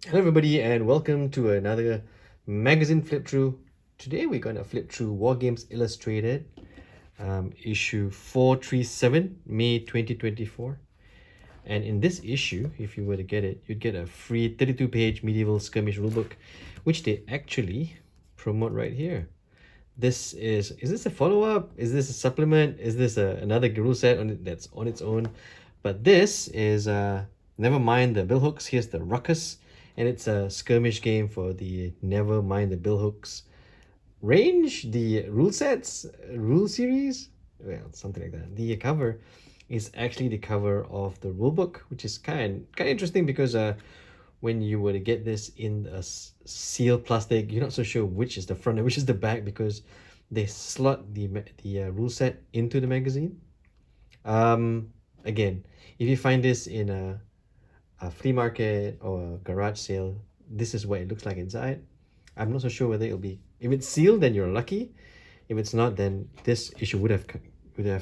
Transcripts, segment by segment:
Hello, everybody, and welcome to another magazine flip through. Today, we're going to flip through Wargames Illustrated, issue 437, May 2024. And in this issue, if you were to get it, you'd get a free 32-page medieval skirmish rulebook, which they actually promote right here. Is this a follow-up? Is this a supplement? Is this another rule set that's on its own? But this is never mind the billhooks. Here's the Ruckus, and it's a skirmish game for the never mind the billhooks range. The rule sets, rule series, well, something like that. The cover is actually the cover of the rule book, which is kind of interesting because when you were to get this in a sealed plastic, you're not so sure which is the front and which is the back because they slot the rule set into the magazine. Again, if you find this in a flea market or a garage sale, this is what it looks like inside. I'm not so sure whether it'll be, if it's sealed, then you're lucky. If it's not, then this issue would have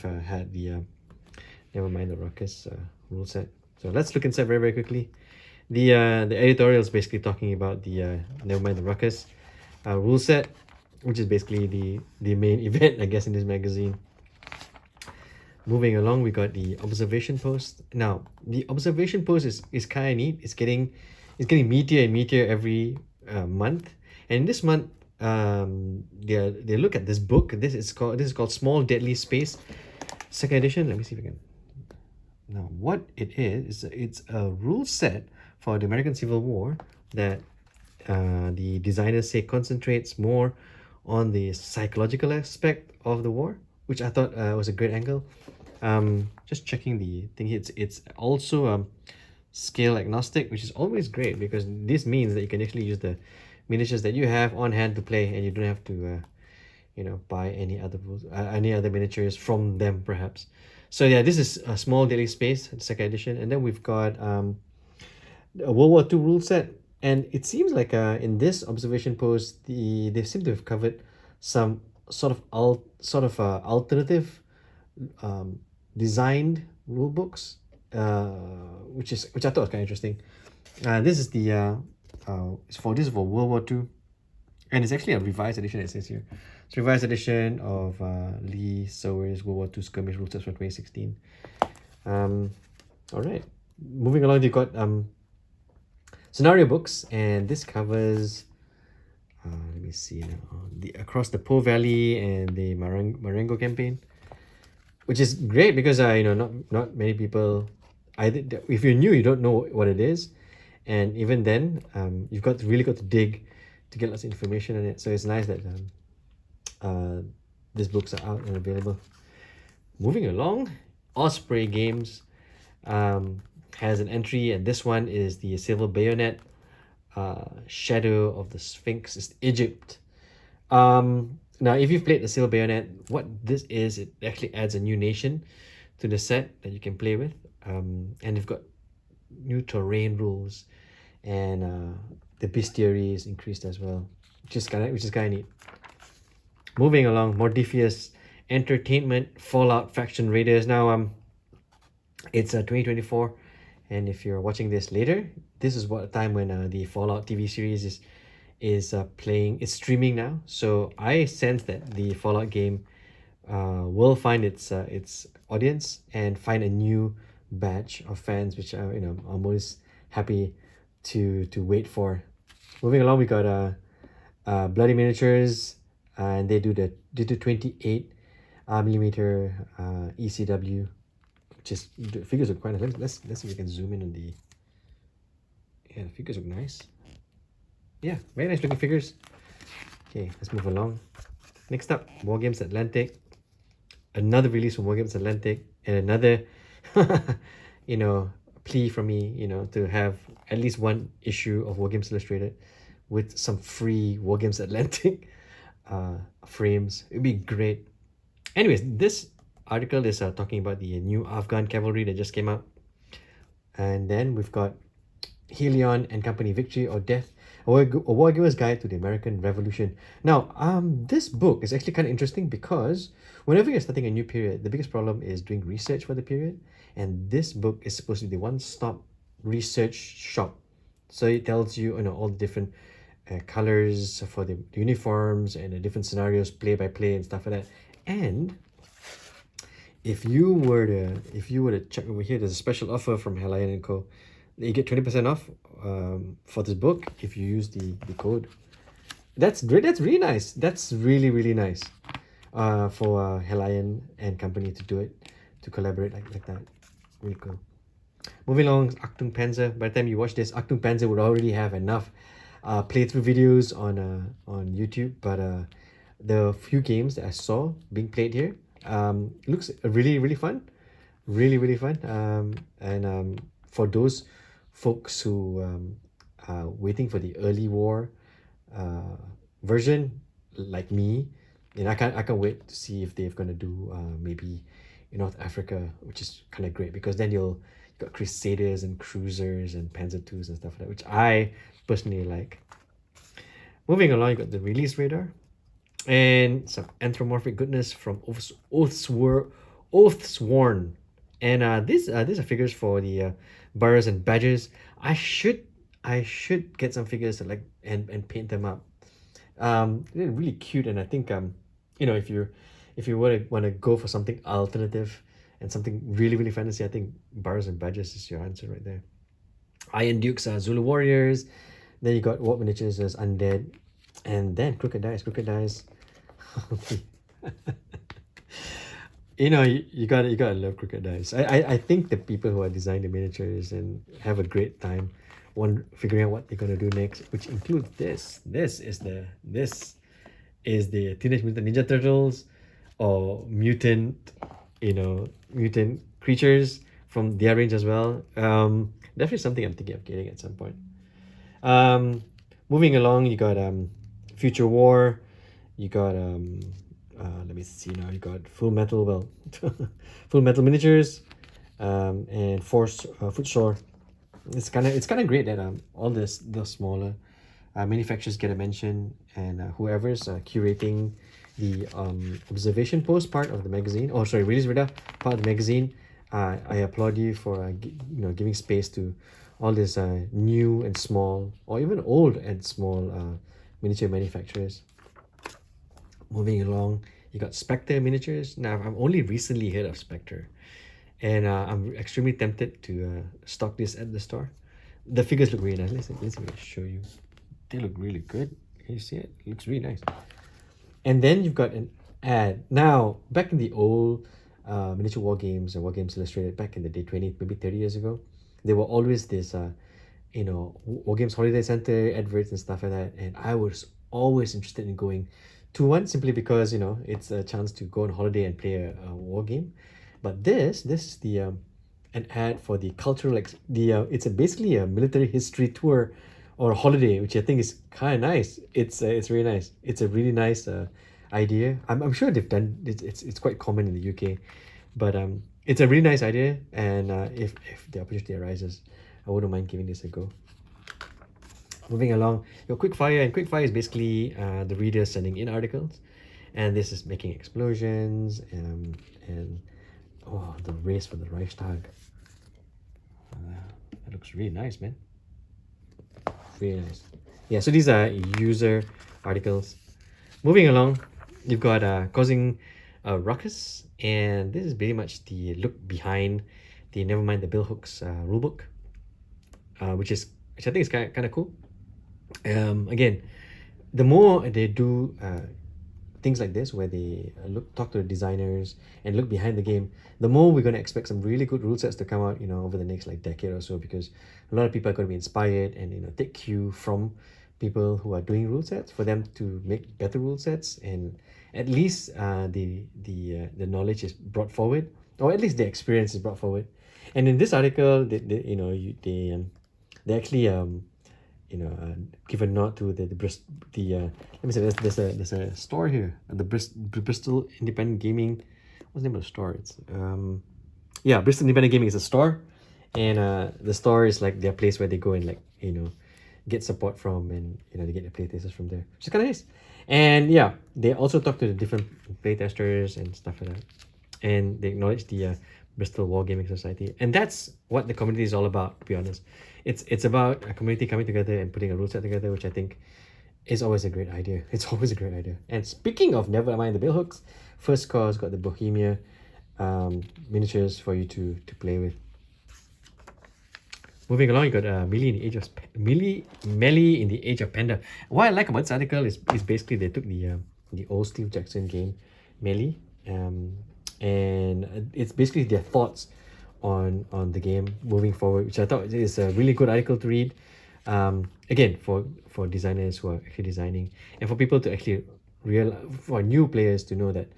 had the never mind the Ruckus rule set. So let's look inside very very quickly. The editorial is basically talking about the never mind the Ruckus rule set, which is basically the main event, I guess, in this magazine. Moving along, we got the observation post. Now, the observation post is kind of neat. It's getting meatier and meatier every month. And this month, they look at this book. This is called Small Deadly Space, second edition. Let me see if I can. Now, what it is it's a rule set for the American Civil War that the designers say concentrates more on the psychological aspect of the war, which I thought was a great angle. Just checking the thing here. It's also scale agnostic, which is always great because this means that you can actually use the miniatures that you have on hand to play, and you don't have to buy any other miniatures from them perhaps. So yeah, this is a Small Daily Space, the second edition, and then we've got a World War II rule set, and it seems like in this observation post, they seem to have covered some alternative designed rule books, which I thought was kind of interesting. This is the this is for World War II, and it's actually a revised edition. It says here, it's a revised edition of Lee Sower's World War II skirmish rule sets from 2016. All right, moving along, you've got scenario books, and this covers. Let me see now. The across the Po Valley and the Marengo campaign, which is great because not many people either. If you're new, you don't know what it is, and even then, you've really got to dig to get lots of information on it. So it's nice that these books are out and available. Moving along, Osprey Games has an entry, and this one is the Silver Bayonet, Shadow of the Sphinx. Is Egypt. Now, if you've played the Silver Bayonet, what this is, it actually adds a new nation to the set that you can play with. And you've got new terrain rules, and the bestiary is increased as well, which is kind of neat. Moving along, Mordifius Entertainment Fallout Faction Raiders. Now, it's 2024, and if you're watching this later, this is what time when the Fallout TV series is playing, it's streaming now. So I sense that the Fallout game will find its audience and find a new batch of fans, which I'm almost happy to wait for. Moving along, we got Bloody Miniatures, and they do 28 millimeter ECW, which is, the figures are quite nice. Let's see if we can zoom in on the. Yeah, the figures look nice. Yeah, very nice looking figures. Okay, let's move along. Next up, Wargames Atlantic. Another release from Wargames Atlantic, and another plea from me, to have at least one issue of Wargames Illustrated with some free Wargames Atlantic frames. It'd be great. Anyways, this article is talking about the new Afghan cavalry that just came out. And then we've got Helion and Company, Victory or Death, a Wargamer's Guide to the American Revolution. Now, this book is actually kind of interesting because whenever you're starting a new period, the biggest problem is doing research for the period. And this book is supposed to be the one-stop research shop So it tells you, all the different colors for the uniforms and the different scenarios, play by play and stuff like that. And if you were to check over here, there's a special offer from Helayan and Co. You get 20% off for this book if you use the code. That's great. That's really nice. That's really, really nice for Helayan and company to do it, to collaborate like that. Really cool. Moving along, Achtung Panzer. By the time you watch this, Achtung Panzer would already have enough playthrough videos on YouTube. But the few games that I saw being played here looks really, really fun. Really, really fun. And for those folks who are waiting for the early war version, like me, I can't wait to see if they're gonna do maybe in North Africa, which is kind of great because then you got Crusaders and Cruisers and Panzer IIs and stuff like that, which I personally like. Moving along, you got the release radar and some anthropomorphic goodness from Oathsworn. And these are figures for the boroughs and badges. I should get some figures to like and paint them up. They're really cute, and I think if you want to go for something alternative and something really, really fantasy, I think boroughs and badges is your answer right there. Iron Dukes are Zulu warriors. Then you got Warp miniatures as undead, and then Crooked Dice. Crooked Dice. You gotta love Crooked Dice. I think the people who are designing the miniatures and have a great time one figuring out what they're gonna do next, which includes this. This is the Teenage Mutant Ninja Turtles or mutant creatures from their range as well. Definitely something I'm thinking of getting at some point. Um, Moving along, you got Future War. You got let me see now. You got Full Metal. Well, Full Metal miniatures. And Force Footsore. It's kind of great that all the smaller manufacturers get a mention, and whoever's curating the observation post part of the magazine, oh sorry, release radar part of the magazine, I applaud you for giving space to all these new and small, or even old and small miniature manufacturers. Moving along, you got Spectre miniatures. Now I've only recently heard of Spectre, and I'm extremely tempted to stock this at the store. The figures look really nice. Let me show you. They look really good. Can you see it? It looks really nice. And then you've got an ad. Now, back in the old miniature war games and Wargames Illustrated, back in the day, 20, maybe 30 years ago, there were always this, Wargames Holiday Center adverts and stuff like that. And I was always interested in going to one simply because, it's a chance to go on holiday and play a war game. But this is the an ad for the cultural it's basically a military history tour or holiday, which I think is kind of nice. It's really nice. It's a really nice idea. I'm sure they've done it's quite common in the UK, but it's a really nice idea. And if the opportunity arises, I wouldn't mind giving this a go. Moving along, your quickfire, and quickfire is basically the reader sending in articles, and this is making explosions and oh, the race for the Reichstag. That looks really nice, man. Really nice. Yeah, so these are user articles. Moving along, you've got causing a ruckus, and this is pretty much the look behind the Nevermind the Billhooks rulebook, which I think is kind of cool. Again, the more they do things like this, where they talk to the designers and look behind the game, the more we're going to expect some really good rule sets to come out, over the next decade or so, because a lot of people are going to be inspired and take cue from people who are doing rule sets for them to make better rule sets, and at least the knowledge is brought forward, or at least the experience is brought forward. And in this article, they actually give a nod to the let me say there's a store here, the Bristol Independent Gaming. What's the name of the store? It's Bristol Independent Gaming is a store, and the store is like their place where they go and get support from, and they get their playtesters from there, which is kind of nice. And yeah, they also talk to the different playtesters and stuff like that, and they acknowledge the Bristol Wargaming Society, and that's what the community is all about, to be honest. it's about a community coming together and putting a rule set together, which I think is always a great idea. It's always a great idea. And speaking of never mind the billhooks, First Cause got the Bohemia miniatures for you to play with. Moving along, you got Melee in the Age of Melee in the Age of Panda. What I like about this article is basically they took the old Steve Jackson game, Melee, and it's basically their thoughts on the game moving forward, which I thought is a really good article to read. Again, for designers who are actually designing, and for people to actually for new players to know that,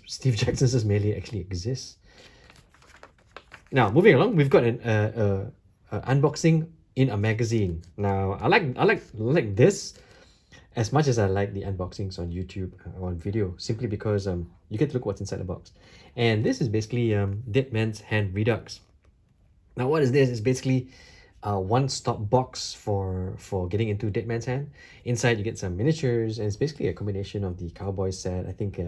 Steve Jackson's Melee actually exists. Now, moving along, we've got an unboxing in a magazine. Now, I like this as much as I like the unboxings on YouTube on video, simply because you get to look what's inside the box. And this is basically Dead Man's Hand Redux. Now, what is this? It's basically a one-stop box for getting into Dead Man's Hand. Inside, you get some miniatures, and it's basically a combination of the cowboy set. I think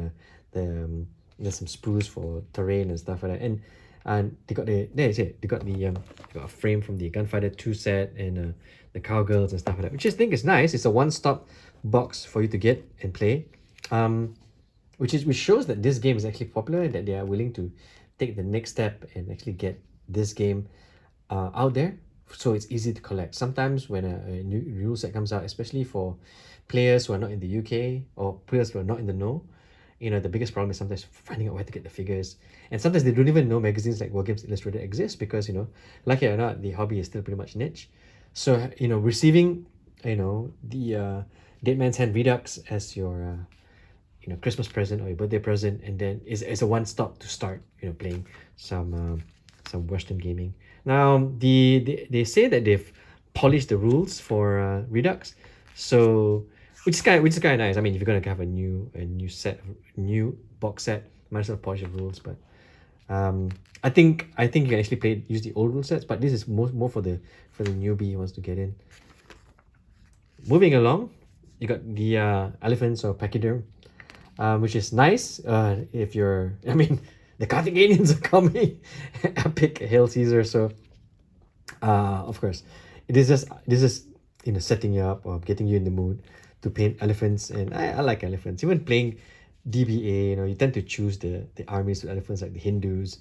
there's some sprues for terrain and stuff like that. And they got they got a frame from the Gunfighter 2 set, and the cowgirls and stuff like that, which I think is nice. It's a one-stop box for you to get and play, which shows that this game is actually popular and that they are willing to take the next step and actually get this game out there, so it's easy to collect. Sometimes when a new rule set comes out, especially for players who are not in the UK or players who are not in the know, the biggest problem is sometimes finding out where to get the figures. And sometimes they don't even know magazines like Wargames Illustrated exist, because, like it or not, the hobby is still pretty much niche. So, receiving, the Dead Man's Hand Redux as your, Christmas present or your birthday present, and then it's a one-stop to start, playing some Western gaming. Now, they say that they've polished the rules for Redux, so which is kind of nice. I mean, if you're gonna have a new new box set, might as well polish the rules. But I think you can actually use the old rule sets, but this is more for the newbie who wants to get in. Moving along, you got the elephants or pachyderm, which is nice. If you're, the Carthaginians are coming, epic Hail Caesar. So, of course, this is setting you up or getting you in the mood to paint elephants, and I like elephants. Even playing DBA, you tend to choose the armies with elephants, like the Hindus,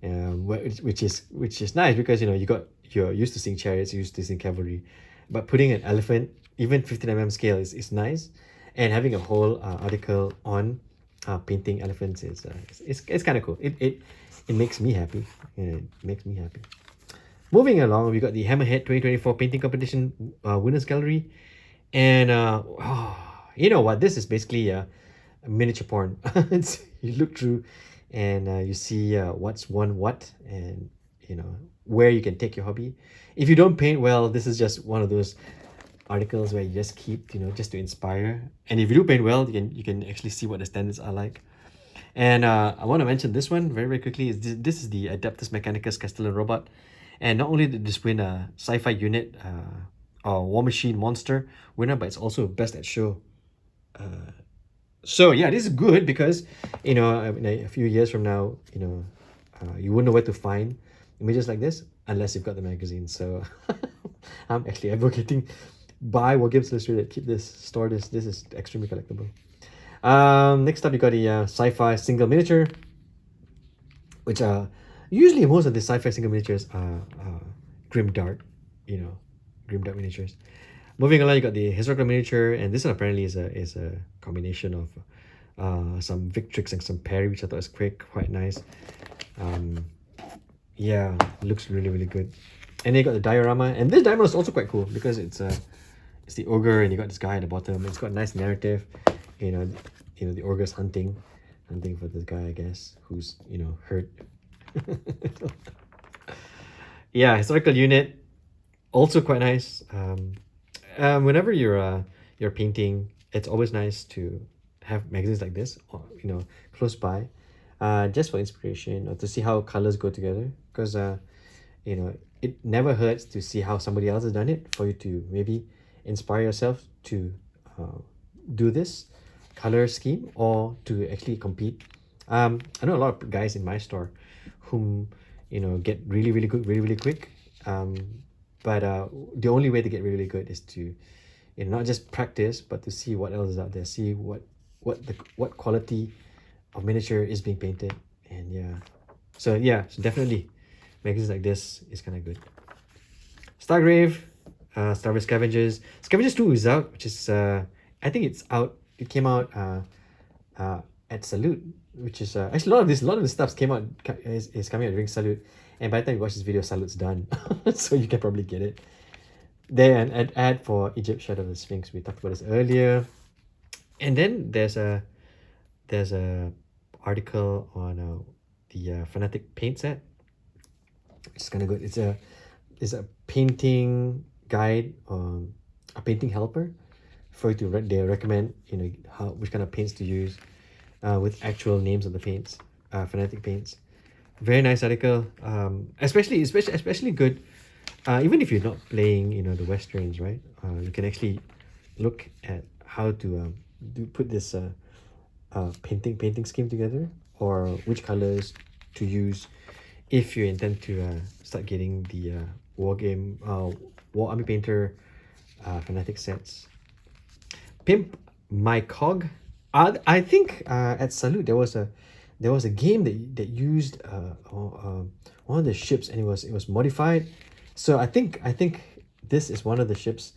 which is nice, because you're used to seeing chariots, you're used to seeing cavalry, but putting an elephant, even 15 scale, is nice, and having a whole article on painting elephants is it's kind of cool. It makes me happy. It makes me happy. Moving along, we got the Hammerhead 2024 painting competition winners gallery. And you know what? This is basically a miniature porn. You look through, and you see what's won what, and where you can take your hobby. If you don't paint well, this is just one of those articles where you just keep, just to inspire. And if you do paint well, you can actually see what the standards are like. And I want to mention this one very, very quickly. This is the Adeptus Mechanicus Castellan robot. And not only did this win a sci-fi unit or War Machine monster winner, but it's also best at show. So yeah, this is good, because in a few years from now, you wouldn't know where to find images like this unless you've got the magazine. So I'm actually advocating buy Wargames Illustrated, keep this, store this. This is extremely collectible. Next up, you got the sci-fi single miniature, which usually most of the sci-fi single miniatures are grimdark, grimdark miniatures. Moving along, you got the historical miniature, and this one apparently is a combination of some Victrix and some Perry, which I thought was quite nice. Yeah, looks really, really good. And then you got the diorama, and this diorama is also quite cool, because it's the ogre, and you got this guy at the bottom. It's got a nice narrative. The ogre's hunting for this guy, I guess, who's hurt. Yeah, historical unit, also quite nice. Whenever you're painting, it's always nice to have magazines like this, or close by, just for inspiration, or to see how colors go together, because it never hurts to see how somebody else has done it, for you to maybe inspire yourself to do this color scheme, or to actually compete. I know a lot of guys in my store whom get really, really good really, really quick, But the only way to get really good is to, not just practice, but to see what else is out there, see what quality of miniature is being painted. And yeah, so definitely magazines like this is kind of good. Stargrave, Stargrave Scavengers 2 is out, which is I think it's out. It came out at Salute, which is actually a lot of this stuff is coming out during Salute, and by the time you watch this video, Salute's done, so you can probably get it. There, an ad for Egypt Shadow of the Sphinx. We talked about this earlier, and then there's a article on the Fanatic paint set, which is kind of good. It's a painting guide, a painting helper for you to they recommend which kind of paints to use, with actual names of the paints, Fanatic paints. Very nice article. Especially good. Even if you're not playing, the westerns, right? You can actually look at how to put this painting scheme together, or which colors to use if you intend to start getting the War Army Painter Fanatic sets. Pimp My Cog. I think at Salute there was a game that used one of the ships, and it was modified. So I think this is one of the ships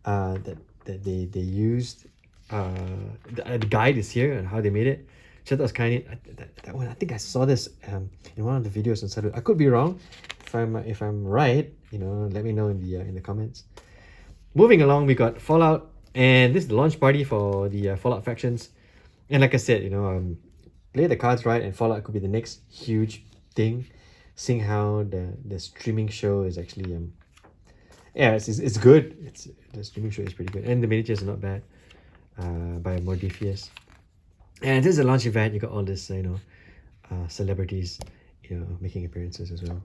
that they used. The guide is here and how they made it. So that was kind of that one. I think I saw this in one of the videos on Salute. I could be wrong. If I'm right, let me know in the comments. Moving along, we got Fallout, and this is the launch party for the Fallout factions. And like I said, play the cards right, and Fallout could be the next huge thing. Seeing how the streaming show is actually it's good. The streaming show is pretty good, and the miniatures are not bad. By Mordifius. And this is a launch event. You got all this celebrities making appearances as well.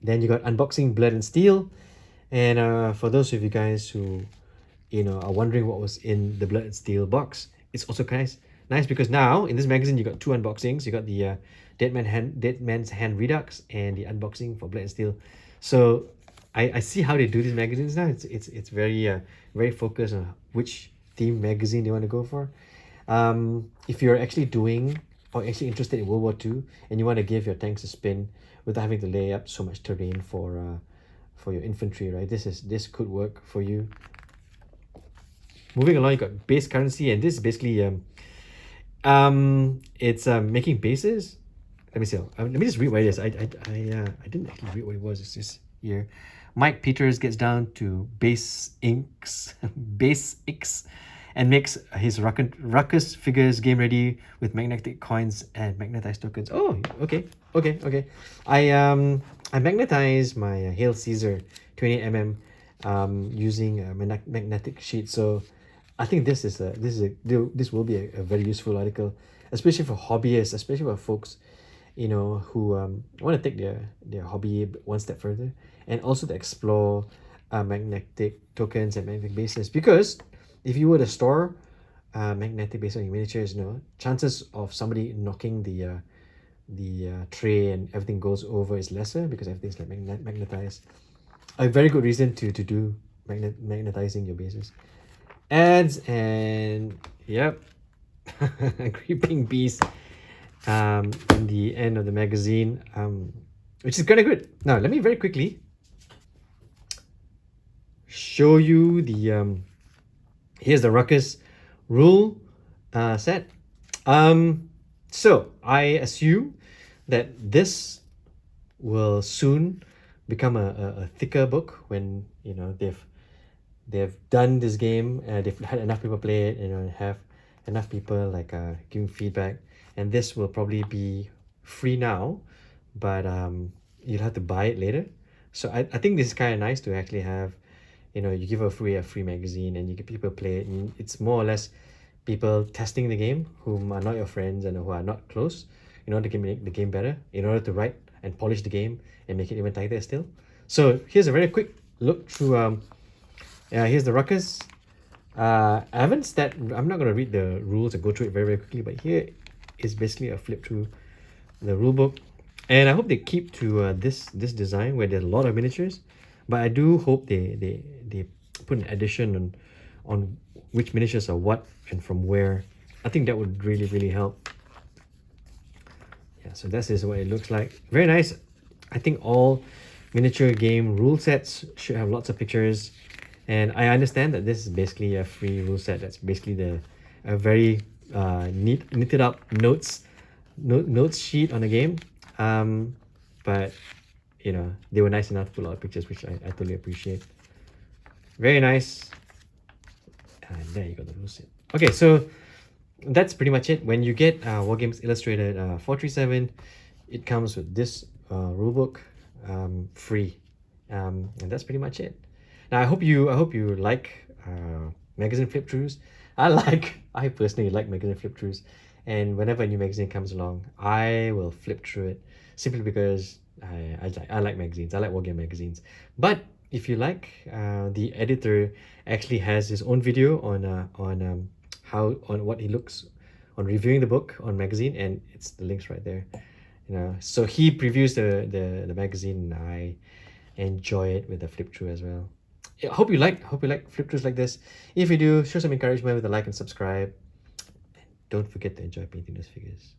Then you got Unboxing Blood and Steel, and for those of you guys who are wondering what was in the Blood and Steel box, it's also nice because now in this magazine you got two unboxings. You got the Dead Man's Hand Redux and the unboxing for Blood and Steel. So I see how they do these magazines now. It's very focused on which theme magazine they want to go for. If you're actually doing or actually interested in World War II and you want to give your tanks a spin without having to lay up so much terrain for your infantry, right? This could work for you. Moving along, you got Base Currency, and this is basically it's making bases. Let me see. Let me just read what it is. I didn't actually read what it was. It's just here. Mike Peters gets down to base X, and makes his Ruckus figures game ready with magnetic coins and magnetized tokens. Oh, okay. I magnetized my Hail Caesar 28mm using a magnetic sheet. So I think this will be a very useful article, especially for hobbyists, especially for folks who want to take their hobby one step further, and also to explore magnetic tokens and magnetic bases. Because if you were to store magnetic bases on your miniatures, chances of somebody knocking the tray and everything goes over is lesser, because everything's like magnetized. A very good reason to do magnetizing your bases. Ads, and yep, Creeping Beast in the end of the magazine, which is kind of good. Now let me very quickly show you the here's the Ruckus rule set. So I assume that this will soon become a thicker book when they've done this game, they've had enough people play it, and have enough people giving feedback. And this will probably be free now, but you'll have to buy it later. So I think this is kind of nice to actually have, you give a free magazine and you get people play it, and it's more or less people testing the game whom are not your friends and who are not close, in order to make the game better, in order to write and polish the game and make it even tighter still. So here's a very quick look through. Here's the Ruckus. I'm not going to read the rules and go through it very quickly, but here is basically a flip through the rulebook, and I hope they keep to this design where there's a lot of miniatures, But I do hope they put an addition on which miniatures are what and from where. I think that would really help. Yeah, so this is what it looks like. Very nice. I think all miniature game rule sets should have lots of pictures, and I understand that this is basically a free rule set. That's basically the a very knitted up notes sheet on the game. But you know, they were nice enough to put a lot of pictures, which I totally appreciate. Very nice. And there you go, the rule set. Okay, so that's pretty much it. When you get Wargames Illustrated 437, it comes with this rulebook free, and that's pretty much it. Now I hope you like magazine flip throughs. I personally like magazine flip throughs, and whenever a new magazine comes along, I will flip through it simply because I like magazines. I like Wargame magazines. But if you like, the editor actually has his own video on how on what he looks on reviewing the book on magazine, and it's the links right there. You know, so he previews the magazine, and I enjoy it with the flip through as well. I hope you like flip throughs like this. If you do, show some encouragement with a like and subscribe. Don't forget to enjoy painting those figures.